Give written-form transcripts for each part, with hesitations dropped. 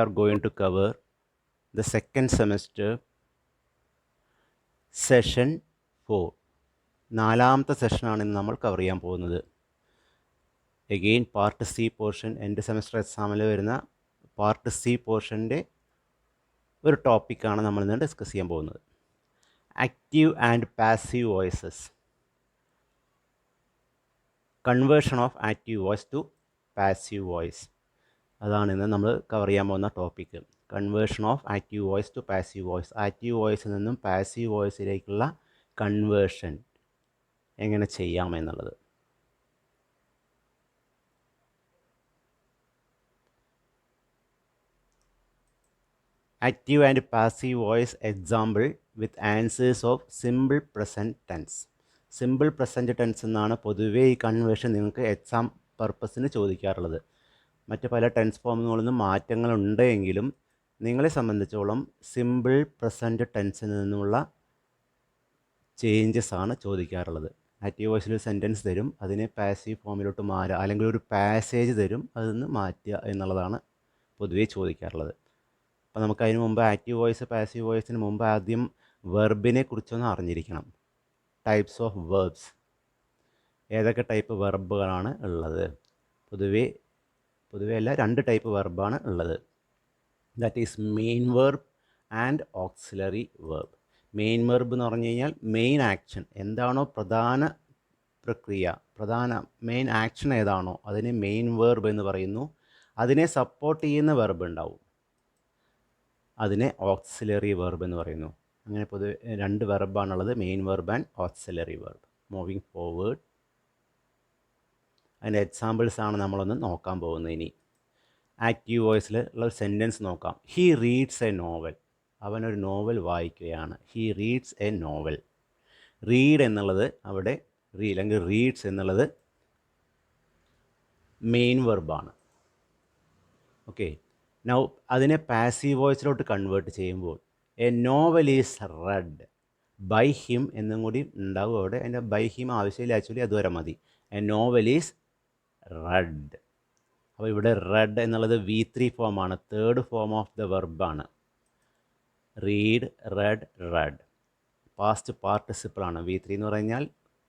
are going to cover the second semester session 4. നാലാമത്തെ സെഷനാണ് ഇന്ന് നമ്മൾ കവർ ചെയ്യാൻ പോകുന്നത്. എഗെയിൻ പാർട്ട് സി പോർഷൻ എൻ്റെ സെമസ്റ്റർ എക്സാമിൽ വരുന്ന പാർട്ട് സി പോർഷൻ്റെ ഒരു ടോപ്പിക്കാണ് നമ്മളിന്ന് ഡിസ്കസ് ചെയ്യാൻ പോകുന്നത്. Active and passive voices, conversion of active voice to passive voice, അതാണ് ഇന്ന് നമ്മൾ കവർ ചെയ്യാൻ പോകുന്ന topic. Conversion of active voice to passive voice, active വോയിസിൽ നിന്നും പാസീവ് വോയിസിലേക്കുള്ള കൺവേർഷൻ എങ്ങനെ ചെയ്യാമെന്നുള്ളത്. Active and passive voice example with answers of simple present tense. Simple present tense എന്നാണ് പൊതുവേ ഈ കൺവേർഷൻ നിങ്ങൾക്ക് എക്സാം പർപ്പസിന് ചോദിക്കാറുള്ളത്. മറ്റ് പല ടെൻസ് ഫോമുകളിൽ മാറ്റങ്ങളുണ്ട് എങ്കിലും നിങ്ങളെ സംബന്ധിച്ചോളം സിമ്പിൾ പ്രസൻറ്റ് ടെൻസിൽ നിന്നുള്ള ചേഞ്ചസ് ആണ് ചോദിക്കാറുള്ളത്. ആക്റ്റീവ് വോയിസിൽ ഒരു സെൻറ്റൻസ് തരും, അതിനെ പാസീവ് ഫോമിലോട്ട് മാറ്റുക, അല്ലെങ്കിൽ ഒരു പാസേജ് തരും, അതിൽ നിന്ന് മാറ്റുക എന്നുള്ളതാണ് പൊതുവേ ചോദിക്കാറുള്ളത്. അപ്പോൾ നമുക്ക് അതിന് മുമ്പ് ആക്റ്റീവ് വോയിസ് പാസീവ് വോയിസിന് മുമ്പ് ആദ്യം വെർബിനെ കുറിച്ചൊന്ന് അറിഞ്ഞിരിക്കണം. ടൈപ്സ് ഓഫ് വെർബ്സ്, ഏതൊക്കെ ടൈപ്പ് വെർബുകളാണ് ഉള്ളത്? പൊതുവേ അല്ല, 2 ടൈപ്പ് വെർബാണ് ഉള്ളത്. That is main verb and auxiliary verb. Main verb എന്ന് പറഞ്ഞു കഴിഞ്ഞാൽ മെയിൻ ആക്ഷൻ, എന്താണോ പ്രധാന പ്രക്രിയ, മെയിൻ ആക്ഷൻ ഏതാണോ അതിനെ മെയിൻ വെർബ് എന്ന് പറയുന്നു. അതിനെ സപ്പോർട്ട് ചെയ്യുന്ന വെർബ് ഉണ്ടാവും, അതിനെ ഓക്സിലറി വെർബ് എന്ന് പറയുന്നു. അങ്ങനെ പൊതുവെ 2 വെർബാണുള്ളത്, main verb and auxiliary verb. Moving forward, അതിൻ്റെ എക്സാമ്പിൾസാണ് നമ്മളൊന്ന് നോക്കാൻ പോകുന്നത്. ഇനി ആക്റ്റീവ് വോയിസിൽ ഉള്ള ഒരു സെൻറ്റൻസ് നോക്കാം. He reads a novel. അവനൊരു നോവൽ വായിക്കുകയാണ്. He reads a novel. Read എന്നുള്ളത് അവിടെ അല്ലെങ്കിൽ റീഡ്സ് എന്നുള്ളത് മെയിൻ വെർബാണ്. ഓക്കെ, നൗ അതിനെ പാസീവ് വോയിസിലോട്ട് കൺവേർട്ട് ചെയ്യുമ്പോൾ a novel is read by him എന്നും കൂടി ഉണ്ടാവും അവിടെ. അതിൻ്റെ ബൈ ഹിം ആവശ്യമില്ല, ആക്ച്വലി അതുവരെ മതി. A novel is read. അപ്പോൾ ഇവിടെ റെഡ് എന്നുള്ളത് V3 ഫോമാണ്, 3rd ഫോം ഓഫ് ദ വെർബാണ്. Read, read, read. പാസ്റ്റ് പാർട്ടിസിപ്പിളാണ്. V3 എന്ന് പറഞ്ഞാൽ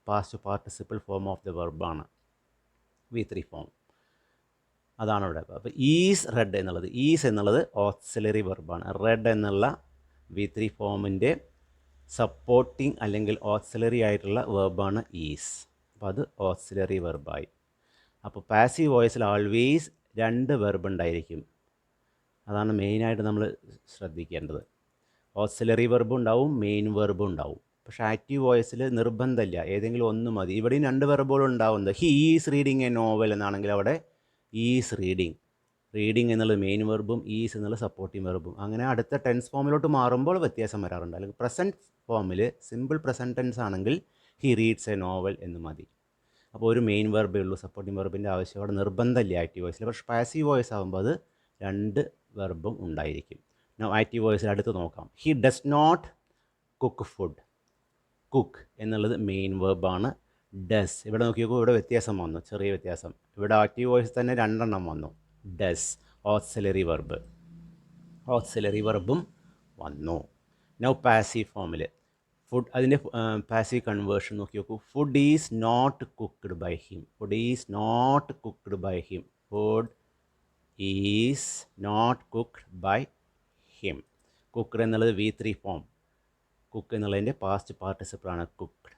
past participle form of the വെർബാണ്, V3 ഫോം. അതാണ് ഇവിടെ. അപ്പോൾ ഈസ് റെഡ് എന്നുള്ളത്, ഈസ് എന്നുള്ളത് ഓക്സിലറി വെർബാണ്. റെഡ് എന്നുള്ള V3 ഫോമിൻ്റെ സപ്പോർട്ടിങ് അല്ലെങ്കിൽ ഓക്സിലറി ആയിട്ടുള്ള വെർബാണ് ഈസ്. അപ്പോൾ അത് ഓക്സിലറി വെർബായി. അപ്പോൾ പാസീവ് വോയിസിൽ ആൾവേസ് 2 വെർബ് ഉണ്ടായിരിക്കും. അതാണ് മെയിനായിട്ട് നമ്മൾ ശ്രദ്ധിക്കേണ്ടത്. ഓക്സിലറി വെർബും ഉണ്ടാവും, മെയിൻ വെർബും ഉണ്ടാവും. പക്ഷേ ആക്റ്റീവ് വോയിസിൽ നിർബന്ധമില്ല, ഏതെങ്കിലും ഒന്ന് മതി. ഇവിടെയും 2 വെർബുകളും ഉണ്ടാവുന്നത്. He is reading A novel എന്നാണെങ്കിൽ അവിടെ ഈസ് റീഡിങ്, റീഡിങ് എന്നുള്ളത് മെയിൻ വെർബും ഈസ് എന്നുള്ള സപ്പോർട്ടിങ് വെർബും. അങ്ങനെ അടുത്ത ടെൻസ് ഫോമിലോട്ട് മാറുമ്പോൾ വ്യത്യാസം വരാറുണ്ട്. അല്ലെങ്കിൽ പ്രസൻറ്റ് ഫോമിൽ സിമ്പിൾ പ്രസൻറ്റ് ടെൻസ് ആണെങ്കിൽ ഹി റീഡ്സ് എ നോവൽ എന്ന് മതി. അപ്പോൾ ഒരു മെയിൻ വെർബേ ഉള്ളൂ, സപ്പോർട്ടിങ് വെർബിൻ്റെ ആവശ്യം അവിടെ നിർബന്ധമില്ല ആക്റ്റീവ് വോയിസിൽ. പക്ഷേ പാസീവ് വോയിസ് ആകുമ്പോൾ അത് 2 വെർബും ഉണ്ടായിരിക്കും. ആക്റ്റീവ് വോയിസിൽ അടുത്ത് നോക്കാം. He does not cook food. Cook എന്നുള്ളത് മെയിൻ വെർബാണ്. ഡസ്, ഇവിടെ നോക്കി നോക്കൂ, ഇവിടെ വ്യത്യാസം വന്നു, ചെറിയ വ്യത്യാസം. ഇവിടെ ആക്റ്റീവ് വോയിസ് തന്നെ 2 വന്നു. ഡസ് ഓക്സിലറി വെർബ്, ഓക്സിലറി വെർബും വന്നു. നൗ പാസീവ് ഫോമിൽ ഫുഡ്, അതിൻ്റെ പാസീവ് കൺവേർഷൻ നോക്കി നോക്കൂ. Food is not cooked by him. Food is not cooked by him. Food is not cooked by him. Cooked എന്നുള്ളത് V3 ഫോം. കുക്ക് എന്നുള്ളതിൻ്റെ past പാർട്ടിസിപ്പിളാണ് cooked.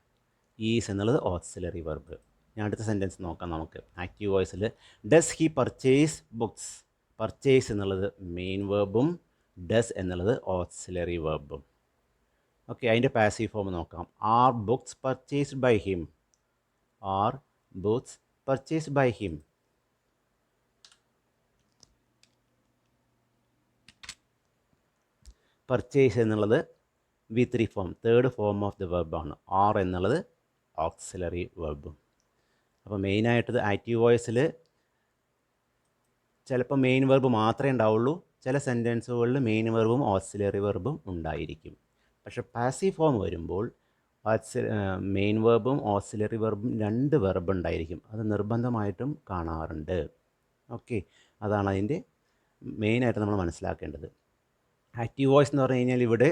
Is എന്നുള്ളത് ഓക്സിലറി വെർബ്. ഞാൻ അടുത്ത സെൻറ്റൻസ് നോക്കാം നമുക്ക്. ആക്റ്റീവ് വോയിസിൽ does he purchase books. Purchase എന്നുള്ളത് മെയിൻ വെർബും ഡസ് എന്നുള്ളത് ഓക്സിലറി വെർബും. ഓക്കെ, അതിൻ്റെ പാസീവ് ഫോം നോക്കാം. Are books purchased by him. Are books purchased by him. Purchase എന്നുള്ളത് V3 form, 3rd form of the വെർബാണ്. ആർ എന്നുള്ളത് ഓക്സിലറി വെർബും. അപ്പോൾ മെയിനായിട്ടത് ആക്റ്റീവ് വോയിസിൽ ചിലപ്പോൾ മെയിൻ വെർബ് മാത്രമേ ഉണ്ടാവുള്ളൂ, ചില സെൻറ്റൻസുകളിൽ മെയിൻ വെർബും ഓക്സിലറി വെർബും ഉണ്ടായിരിക്കും. പക്ഷേ പാസീവ് ഫോം വരുമ്പോൾ മെയിൻ വെർബും ഓക്സിലറി വെർബും 2 വെർബ് ഉണ്ടായിരിക്കും. അത് നിർബന്ധമായിട്ടും കാണാറുണ്ട്. ഓക്കെ, അതാണ് അതിൻ്റെ മെയിനായിട്ട് നമ്മൾ മനസ്സിലാക്കേണ്ടത്. ആക്റ്റീവ് വോയിസ് എന്ന് പറഞ്ഞു കഴിഞ്ഞാൽ ഇവിടെ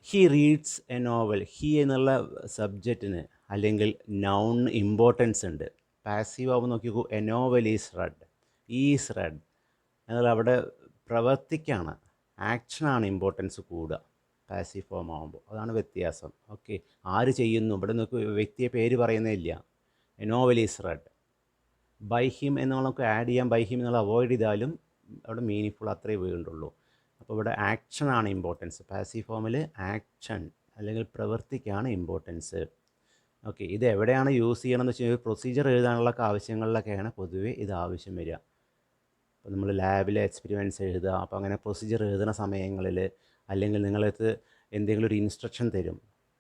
he reads a novel. He എന്നുള്ള സബ്ജക്റ്റിന് അല്ലെങ്കിൽ നൗൺ ഇമ്പോർട്ടൻസ് ഉണ്ട്. പാസീവ് ആവുമ്പോൾ നോക്കിക്കൂ, a novel is read, is read എന്നാൽ അവിടെ പ്രവർത്തിക്കാണ്, ആക്ഷനാണ് ഇമ്പോർട്ടൻസ് കൂടുക പാസീവ് ഫോം ആകുമ്പോൾ. അതാണ് വ്യത്യാസം. ഓക്കെ, ആര് ചെയ്യുന്നു, ഇവിടെ നോക്ക് വ്യക്തിയെ പേര് പറയുന്നില്ല. A novel is read. By him എന്നുള്ള നമുക്ക് ആഡ് ചെയ്യാം, ബൈ ഹിം എന്നുള്ള അവോയ്ഡ് ചെയ്താലും അവിടെ മീനിങ് ഫുൾ അത്രേ വേണ്ടുള്ളൂ. അപ്പോൾ ഇവിടെ ആക്ഷനാണ് ഇമ്പോർട്ടൻസ്. പാസീവ് ഫോമിൽ ആക്ഷൻ അല്ലെങ്കിൽ പ്രവൃത്തിക്കാണ് ഇമ്പോർട്ടൻസ്. ഓക്കെ, ഇത് എവിടെയാണ് യൂസ് ചെയ്യണമെന്ന് വെച്ച് കഴിഞ്ഞാൽ പ്രൊസീജിയർ എഴുതാനുള്ള ആവശ്യങ്ങളിലൊക്കെയാണ് പൊതുവേ ഇത് ആവശ്യം വരിക. അപ്പോൾ നമ്മൾ ലാബിലെ എക്സ്പെരിമെൻറ്റ്സ് എഴുതുക, അപ്പോൾ അങ്ങനെ പ്രൊസീജിയർ എഴുതുന്ന സമയങ്ങളിൽ അല്ലെങ്കിൽ നിങ്ങളടുത്ത് എന്തെങ്കിലും ഒരു ഇൻസ്ട്രക്ഷൻ തരും.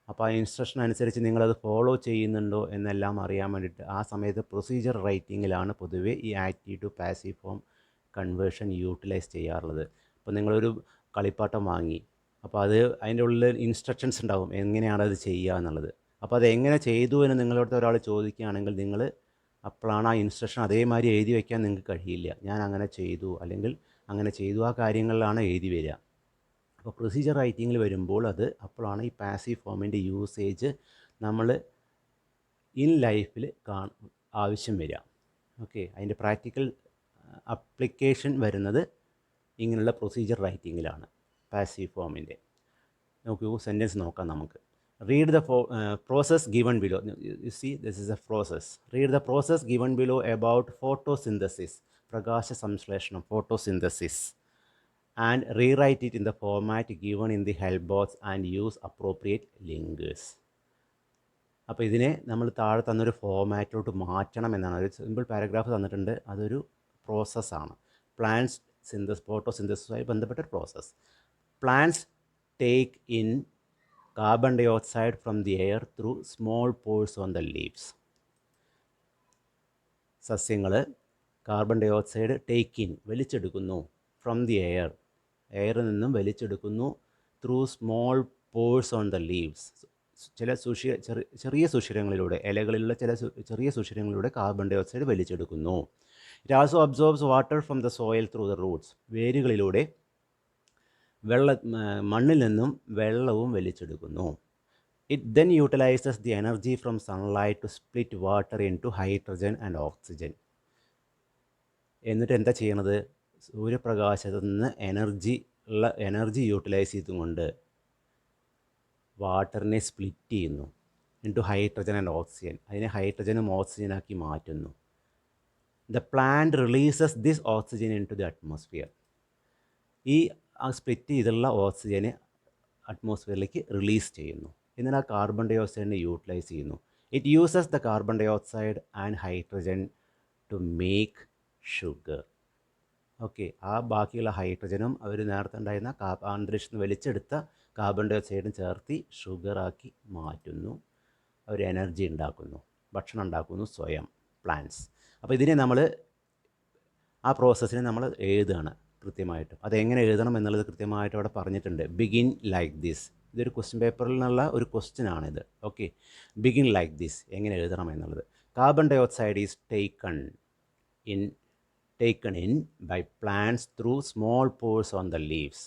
അപ്പോൾ ആ ഇൻസ്ട്രക്ഷൻ അനുസരിച്ച് നിങ്ങളത് ഫോളോ ചെയ്യുന്നുണ്ടോ എന്നെല്ലാം അറിയാൻ വേണ്ടിയിട്ട് ആ സമയത്ത് പ്രൊസീജിയർ റൈറ്റിങ്ങിലാണ് പൊതുവേ ഈ active to passive form conversion utilise ചെയ്യാറുള്ളത്. അപ്പോൾ നിങ്ങളൊരു കളിപ്പാട്ടം വാങ്ങി, അപ്പോൾ അത് അതിൻ്റെ ഉള്ളിൽ ഇൻസ്ട്രക്ഷൻസ് ഉണ്ടാവും എങ്ങനെയാണ് അത് ചെയ്യുക എന്നുള്ളത്. അപ്പോൾ അത് എങ്ങനെ ചെയ്തു എന്ന് നിങ്ങളോട് ഒരാൾ ചോദിക്കുകയാണെങ്കിൽ നിങ്ങൾ അപ്പോഴാണ് ആ ഇൻസ്ട്രക്ഷൻ അതേമാതിരി എഴുതി വയ്ക്കാൻ നിങ്ങൾക്ക് കഴിയില്ല. ഞാൻ അങ്ങനെ ചെയ്തു അല്ലെങ്കിൽ അങ്ങനെ ചെയ്തു, ആ കാര്യങ്ങളിലാണ് എഴുതി വരിക. അപ്പോൾ പ്രൊസീജിയർ റൈറ്റിങ്ങിൽ വരുമ്പോൾ അത് അപ്പോഴാണ് ഈ പാസീവ് ഫോമിൻ്റെ യൂസേജ് നമ്മൾ ഇൻ ലൈഫിൽ ആവശ്യം വരിക. ഓക്കെ, അതിൻ്റെ പ്രാക്ടിക്കൽ അപ്ലിക്കേഷൻ വരുന്നത് ഇങ്ങനെയുള്ള പ്രൊസീജിയർ റൈറ്റിങ്ങിലാണ് പാസീവ് ഫോമിൻ്റെ. നോക്കൂ, സെൻറ്റൻസ് നോക്കാം നമുക്ക്. Read the process given below. You see, this is a process. Read the process given below about photosynthesis, prakasha samshleshanam, photosynthesis, and rewrite it in the format given in the help box and use appropriate links. അപ്പോൾ ഇതിനെ നമ്മൾ താഴെ തന്നൊരു ഫോമാറ്റിലോട്ട് മാറ്റണം എന്നാണ്. ഒരു simple paragraph തന്നിട്ടുണ്ട്, അതൊരു പ്രോസസ്സാണ്. പ്ലാന്റ്സ് ഫോട്ടോസിന്തസിസുമായി ബന്ധപ്പെട്ട ഒരു process. Plants take in carbon dioxide from the air through small pores on the leaves. സസ്യങ്ങൾ carbon dioxide take in വലിച്ചെടുക്കുന്നു, ഫ്രം ദി എയർ എയറിൽ നിന്നും വലിച്ചെടുക്കുന്നു, through small pores on the leaves ചില ചെറിയ സുഷിരങ്ങളിലൂടെ, ഇലകളിലുള്ള ചില ചെറിയ സുഷിരങ്ങളിലൂടെ കാർബൺ ഡൈ ഓക്സൈഡ് വലിച്ചെടുക്കുന്നു. It also absorbs water from the soil through the roots. വേരുകളിലൂടെ മണ്ണിൽ നിന്നും വെള്ളവും വലിച്ചെടുക്കുന്നു. It then utilises the energy from sunlight to split water into hydrogen and oxygen. എന്നിട്ട് എന്താ ചെയ്യണത്, സൂര്യപ്രകാശത്തിൽ നിന്ന് എനർജി യൂട്ടിലൈസ് ചെയ്തുകൊണ്ട് വാട്ടറിനെ സ്പ്ലിറ്റ് ചെയ്യുന്നു into hydrogen and oxygen. അതിനെ ഹൈഡ്രജനും ഓക്സിജനാക്കി മാറ്റുന്നു. The plant releases this oxygen into the atmosphere. ഈ സ്പ്ലിറ്റ് ചെയ്തുള്ള ഓക്സിജനെ അറ്റ്മോസ്ഫിയറിലേക്ക് റിലീസ് ചെയ്യുന്നു. എന്നാൽ ആ കാർബൺ ഡൈ ഓക്സൈഡിനെ യൂട്ടിലൈസ് ചെയ്യുന്നു. It uses the carbon dioxide and hydrogen to make sugar. Okay, ആ ബാക്കിയുള്ള ഹൈഡ്രജനും അവർ നേരത്തെ ഉണ്ടായിരുന്ന അന്തരീക്ഷത്തിൽ വലിച്ചെടുത്ത കാർബൺ ഡൈ ഓക്സൈഡും ചേർത്ത് ഷുഗറാക്കി മാറ്റുന്നു. അവർ എനർജി ഉണ്ടാക്കുന്നു, ഭക്ഷണം ഉണ്ടാക്കുന്നു സ്വയം, പ്ലാന്റ്സ്. അപ്പോൾ ഇതിനെ നമ്മൾ ആ പ്രോസസ്സിനെ നമ്മൾ എഴുതുകയാണ് കൃത്യമായിട്ടും. അതെങ്ങനെ എഴുതണം എന്നുള്ളത് കൃത്യമായിട്ട് അവിടെ പറഞ്ഞിട്ടുണ്ട്. Begin like this. ഇതൊരു ക്വസ്റ്റ്യൻ പേപ്പറിൽ നിന്നുള്ള ഒരു ക്വസ്റ്റ്യനാണിത്. ഓക്കെ, ബിഗിൻ ലൈക്ക് ദിസ് എങ്ങനെ എഴുതണം എന്നുള്ളത്. Carbon dioxide is taken in by plants through small pores on the leaves.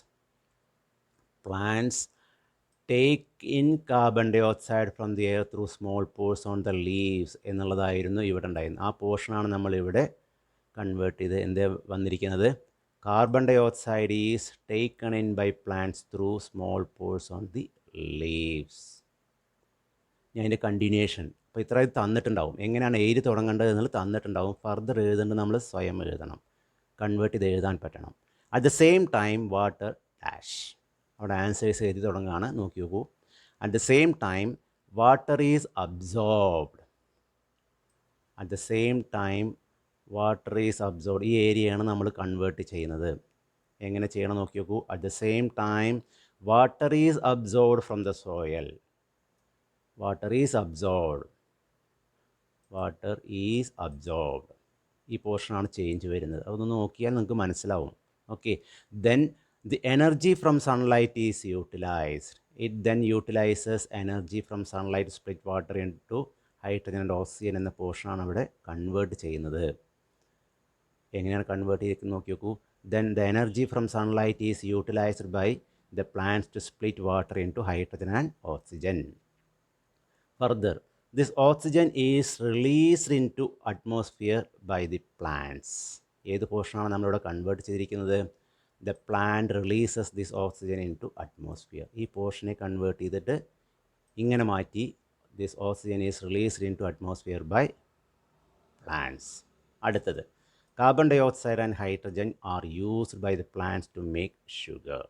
Plants take in carbon dioxide from the air through small pores on the leaves എന്നുള്ളതായിരുന്നു ഇവിടെ ഉണ്ടായിരുന്നത്. ആ പോർഷനാണ് നമ്മളിവിടെ convert ചെയ്ത് എന്താ വന്നിരിക്കുന്നത്, carbon dioxide is taken in by plants through small pores on the leaves. ഞാൻ അതിൻ്റെ കണ്ടിന്യൂഷൻ അപ്പോൾ ഇത്ര തന്നിട്ടുണ്ടാവും, എങ്ങനെയാണ് എഴുതി തുടങ്ങേണ്ടത് എന്നുള്ളത് തന്നിട്ടുണ്ടാവും. ഫർദർ എഴുതേണ്ടത് നമ്മൾ സ്വയം എഴുതണം, കൺവേർട്ട് ചെയ്ത് എഴുതാൻ പറ്റണം. At the same time water dash, അവിടെ ആൻസേഴ്സ് എഴുതി തുടങ്ങുകയാണ്. നോക്കി നോക്കൂ. At the same time water is absorbed. At the same time water is absorbed. ഈ ഏരിയയാണ് നമ്മൾ കൺവേർട്ട് ചെയ്യുന്നത്. എങ്ങനെ ചെയ്യണം നോക്കി നോക്കൂ. At the same time water is absorbed from the soil. Water is absorbed. Water is absorbed. ഈ പോർഷനാണ് ചേഞ്ച് വരുന്നത്. അതൊന്ന് നോക്കിയാൽ നിങ്ങൾക്ക് മനസ്സിലാവും. Okay, then the energy from sunlight is utilised. It then utilises energy from sunlight split water into hydrogen and oxygen എന്ന പോർഷനാണ് അവിടെ കൺവേർട്ട് ചെയ്യുന്നത്. എങ്ങനെയാണ് കൺവേർട്ട് ചെയ്തിരിക്കുന്നത് നോക്കി നോക്കൂ. Then the energy from sunlight is utilised by the plants to split water into hydrogen and oxygen. Further this oxygen is released into atmosphere by the plants. ഏത് പോർഷനാണ് നമ്മളിവിടെ convert ചെയ്തിരിക്കുന്നത്? The plant releases this oxygen into atmosphere. ഈ പോർഷനെ convert ചെയ്തിട്ട് ഇങ്ങനെ മാറ്റി, this oxygen is released into atmosphere by plants. അടുത്തത് carbon dioxide and hydrogen are used by the plants to make sugar.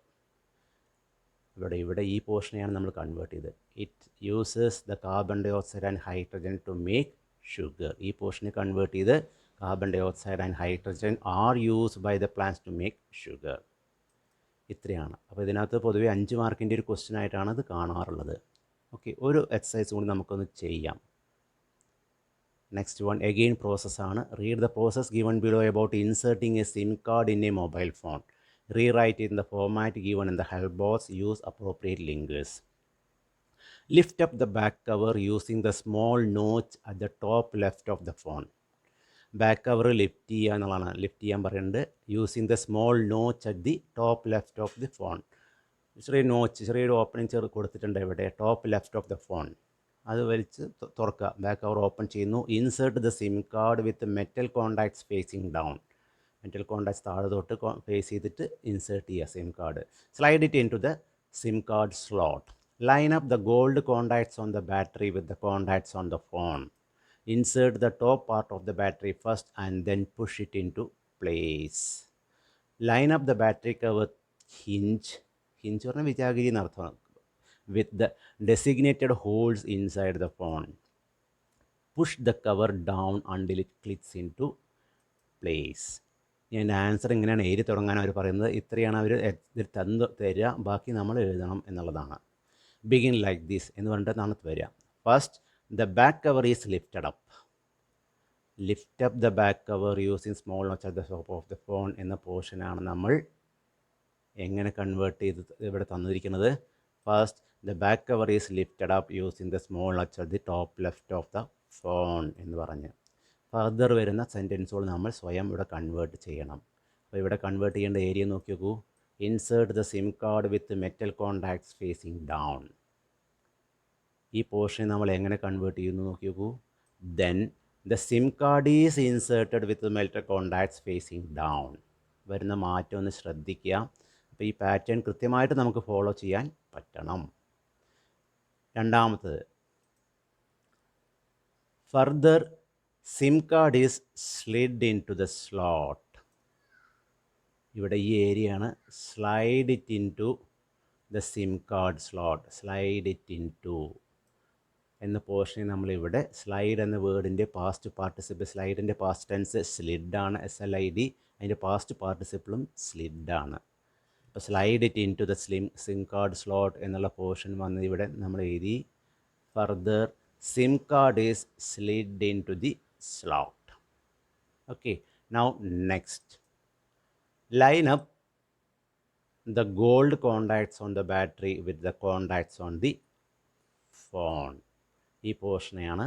ഇവിടെ ഈ പോർഷനെയാണ് നമ്മൾ കൺവേർട്ട് ചെയ്തത്. It uses the carbon dioxide and hydrogen to make sugar. ഈ പോർഷനെ convert ചെയ്ത് carbon dioxide and hydrogen are used by the plants to make sugar. ഇത്രയാണ്. അപ്പോൾ ഇതിനകത്ത് പൊതുവെ 5 മാർക്കിൻ്റെ ഒരു ക്വസ്റ്റ്യൻ ആയിട്ടാണ് ഇത് കാണാറുള്ളത്. ഓക്കെ, ഒരു എക്സസൈസ് കൂടി നമുക്കൊന്ന് ചെയ്യാം. നെക്സ്റ്റ് വൺ എഗെയിൻ പ്രോസസ്സാണ്. Read the process given below about inserting A SIM card in A mobile phone. Rewrite in the format given in the help box. Use appropriate linkers. Lift up the back cover using the small notch at the top left of the phone. Back cover lift ചെയ്യുക എന്നുള്ളതാണ്. Lift ചെയ്യാൻ പറയുന്നത് using the small notch at the top left of the phone. ചെറിയ notch, ചെറിയൊരു opening കൊടുത്തിട്ടുണ്ട് ഇവിടെ top left of the phone. അത് വലിച്ച് തുറക്കുക. ബാക്ക് കവർ ഓപ്പൺ ചെയ്യുന്നു. Insert the sim card with metal contacts facing down. Metal contacts താഴെ തൊട്ട് ഫേസ് ചെയ്തിട്ട് ഇൻസേർട്ട് ചെയ്യുക sim card. Slide it into the sim card slot. Line up the gold contacts on the battery with the contacts on the phone. Insert the top part of the battery first and then push it into place. Line up the battery cover hinge പറഞ്ഞാൽ വിജാഗിരി എന്നർത്ഥമാണ്, with the designated holes inside the phone. Push the cover down until it clicks into place. ഞാൻ answer ഇങ്ങനെയാണ് എഴുതി തുടങ്ങാൻ അവർ പറയുന്നത്. ഇത്രയാണ് അവർ ഇതിൽ തരിക, ബാക്കി നമ്മൾ എഴുതണം എന്നുള്ളതാണ്. ബിഗിൻ ലൈക്ക് ദിസ് എന്ന് പറഞ്ഞിട്ടാണ് വരിക. First the back cover is lifted up. Lift up the back cover using small notch at the top of the phone എന്ന പോർഷനാണ് നമ്മൾ എങ്ങനെ കൺവേർട്ട് ചെയ്ത് ഇവിടെ തന്നിരിക്കുന്നത്. First the back cover is lifted up using the small notch at the top left of the phone എന്ന് പറഞ്ഞ് further വരുന്ന സെൻറ്റൻസുകൾ നമ്മൾ സ്വയം ഇവിടെ കൺവേർട്ട് ചെയ്യണം. അപ്പോൾ ഇവിടെ കൺവേർട്ട് ചെയ്യേണ്ട ഏരിയ നോക്കി നോക്കൂ. Insert the sim card with metal contacts facing down. ഈ പോർഷൻ നമ്മൾ എങ്ങനെ കൺവേർട്ട് ചെയ്യുന്നു നോക്കി നോക്കൂ. Then the sim card is inserted with metal contacts facing down. വരുന്ന മാറ്റം ഒന്ന് ശ്രദ്ധിക്കുക. അപ്പോൾ ഈ പാറ്റേൺ കൃത്യമായിട്ട് നമുക്ക് ഫോളോ ചെയ്യാൻ പറ്റണം. രണ്ടാമത്തത് further sim card is slid into the slot. ഇവിടെ ഈ ഏരിയയാണ്. Slide it into the sim card slot. Slide it into എന്ന പോർഷനെ നമ്മളിവിടെ സ്ലൈഡ് എന്ന വേർഡിൻ്റെ പാസ്റ്റ് പാർട്ടിസിപ്പിൾ, സ്ലൈഡിൻ്റെ പാസ്റ്റ് ടെൻസ് സ്ലിഡാണ്, SLID. അതിൻ്റെ പാസ്റ്റ് പാർട്ടിസിപ്പിളും സ്ലിഡാണ്. അപ്പോൾ slide it into the sim card slot എന്നുള്ള പോർഷൻ വന്ന് ഇവിടെ നമ്മൾ എഴുതി. Further sim card is slid into the slot. Okay, now next line up the gold contacts on the battery with the contacts on the phone. ഈ പോർഷനെയാണ്.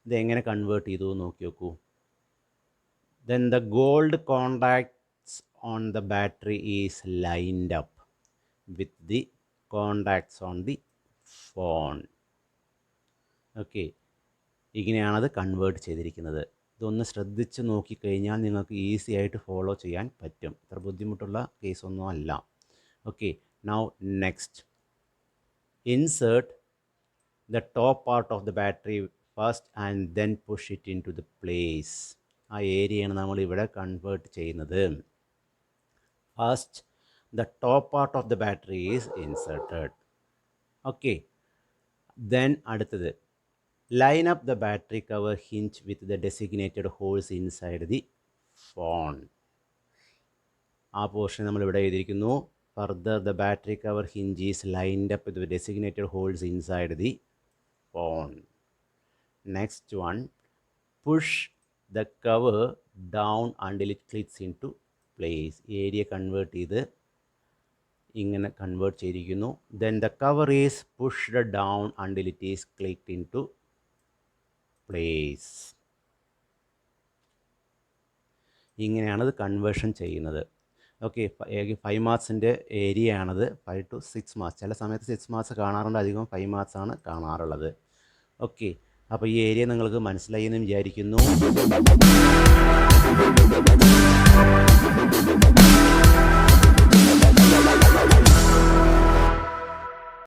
ഇതെങ്ങനെ convert ചെയ്തു നോക്കി നോക്കൂ. Then the gold contacts on the battery is lined up with the contacts on the phone. Okay, ഇങ്ങനെയാണത് convert ചെയ്തിരിക്കുന്നത്. ഇതൊന്ന് ശ്രദ്ധിച്ച് നോക്കിക്കഴിഞ്ഞാൽ നിങ്ങൾക്ക് ഈസി ആയിട്ട് ഫോളോ ചെയ്യാൻ പറ്റും. ഇത്ര ബുദ്ധിമുട്ടുള്ള കേസൊന്നും അല്ല. Okay, now next insert the top part of the battery first and then push it into the place. ആ ഏരിയയാണ് നമ്മൾ ഇവിടെ കൺവേർട്ട് ചെയ്യുന്നത്. First the top part of the battery is inserted. Okay, then അടുത്തത് line up the battery cover hinge with the designated holes inside the phone. ആ portion നമ്മളിവിടെ എഴുതിയിരിക്കുന്നു. Further the battery cover hinge is lined up with designated holes inside the phone. Next one, push the cover down until it clicks into place. Area convert ചെയ്ത് ഇങ്ങനെ convert ചെയ്തിരിക്കുന്നു. Then the cover is pushed down until it is clicked into place. ഇങ്ങനെയാണ് ഇത് conversion ചെയ്യുന്നത്. Okay, 5 മാർക്സിൻ്റെ area ആണത്. 5 to 6 marks, ചില സമയത്ത് 6 marks കാണാറുണ്ട്, അധികം 5 മാർക്സ് ആണ് കാണാറുള്ളത്. ഓക്കെ, അപ്പോൾ ഈ ഏരിയ നിങ്ങൾക്ക് മനസ്സിലായി എന്ന് വിചാരിക്കുന്നു.